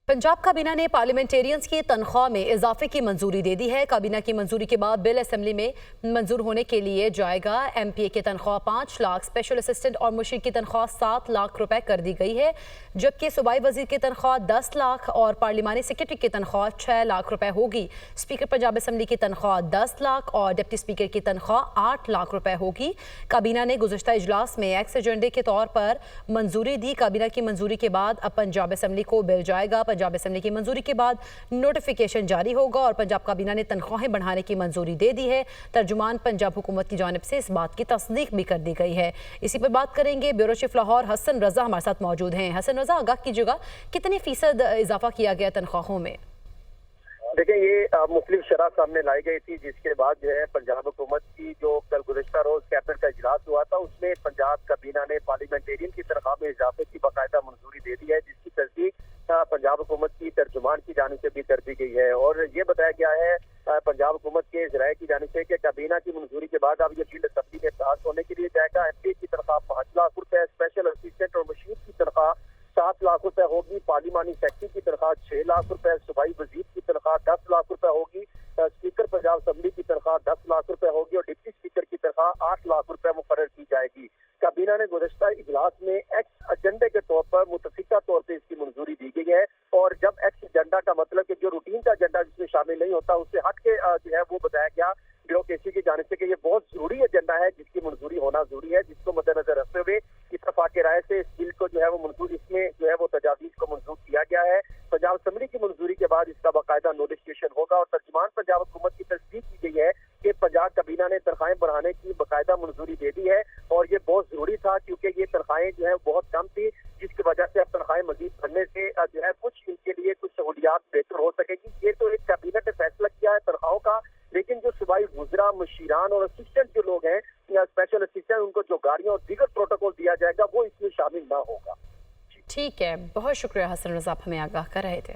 पंजाब काबीना ने पार्लियामेंटेरियंस की तनख्वाह में इजाफे की मंजूरी दे दी है। काबीना की मंजूरी के बाद बिल असेंबली में मंजूर होने के लिए जाएगा। एमपीए की तनख्वाह 5 लाख, स्पेशल असिस्टेंट और मुशीर की तनख्वाह 7 लाख रुपए कर दी गई है, जबकि सूबाई वजीर की तनख्वाह 10 लाख और पार्लिमानी सेक्रेटरी की तनख्वाह 6 लाख रुपए होगी। स्पीकर पंजाब असेंबली की तनख्वाह 10 लाख और डिप्टी स्पीकर की तनख्वाह 8 लाख रुपए होगी। काबीना ने गुज़श्ता इजलास में एक्स एजेंडे के तौर पर मंजूरी दी। काबीना की मंजूरी के बाद अब पंजाब असेंबली को बिल जाएगा। पंजाब असेंबली की मंजूरी के बाद नोटिफिकेशन जारी होगा और पंजाब काबीना ने तनख्वाहें बढ़ाने की मंजूरी दे दी है। तर्जुमान पंजाब हुकूमत की जानिब से इस बात की तस्दीक भी कर दी गई है। इसी पर बात करेंगे। ब्यूरो चीफ लाहौर हसन रजा हमारे साथ मौजूद हैं। हसन रजा, आगाह कीजिएगा, कितने फीसद इजाफा किया गया तनख्वाहों में? देखिए, ये मुख्तलिफ शरह सामने लाई गई थी, जिसके बाद जो है पंजाब हुकूमत की जो कल गुज़श्ता रोज कैबिनेट का इजलास हुआ था, उसमें पंजाब काबीना ने पार्लियामेंटेरियन की तनख्वाह में इजाफे की बाकायदा मंजूरी दे दी है, जिसकी तस्दीक पंजाब हुकूमत की तर्जुमान की जानिब से भी कर दी गई है। और ये बताया गया है पंजाब हुकूमत के ज़राए की जानिब से कि काबीना की मंजूरी के बाद अब ये बिल असेंबली में पास होने के लिए जाएगा। एमपी की तनख्वाह 5 लाख रुपए, स्पेशल असिस्टेंट और मुशीर की तनख्वाह 7 लाख रुपए होगी, पार्लिमानी सेक्रेटरी की तनख्वाह 6 लाख रुपए, सूबाई वजीर की तनख्वाह 10 लाख रुपए होगी, स्पीकर पंजाब असेंबली की तनख्वाह 10 लाख रुपए होगी और डिप्टी स्पीकर की तनख्वाह 8 लाख रुपए मुकर्रर की जाएगी। काबीना ने गुज़श्ता इजलास में एक्स एजेंडे के तौर पर मुतफिका तौर पर इसकी मंजूरी दी गई है। और जब एक्स एजेंडा का मतलब कि जो रूटीन का एजेंडा जिसमें शामिल नहीं होता, उससे हट के जो है वो बताया गया ब्यूरोक्रेसी की जानिब से कि ये बहुत जरूरी एजेंडा है, जिसकी मंजूरी होना जरूरी है, जिसको मद्देनजर रखते हुए इत्तफाक राय से इस बिल को जो है वो मंजूर, इसमें जो है वो तजावीज को मंजूर किया गया है। पंजाब असेंबली की मंजूरी के बाद इसका बाकायदा नोटिफिकेशन होगा और तर्जुमान पंजाब हुकूमत की तस्दीक की गई है कि पंजाब काबीना ने तनख्वाहें बढ़ाने की बाकायदा मंजूरी दे दी है। और ये बहुत जरूरी था, क्योंकि ये तनख्वाहें जो है बहुत कम थी, जिसकी वजह से अब तनख्वाहें मजीद बढ़ने से जो है कुछ इनके लिए कुछ सहूलियात बेहतर हो सकेगी। ये तो एक कैबिनेट ने फैसला किया है तनख्वाहों का, लेकिन जो सूबाई वज़रा, मुशीरान और असिस्टेंट जो लोग हैं या स्पेशल असिस्टेंट, उनको जो गाड़ियां और दीगर प्रोटोकॉल दिया जाएगा वो इसमें शामिल ना होगा। ठीक है, बहुत शुक्रिया हसन रजा, आप हमें आगाह कर रहे थे।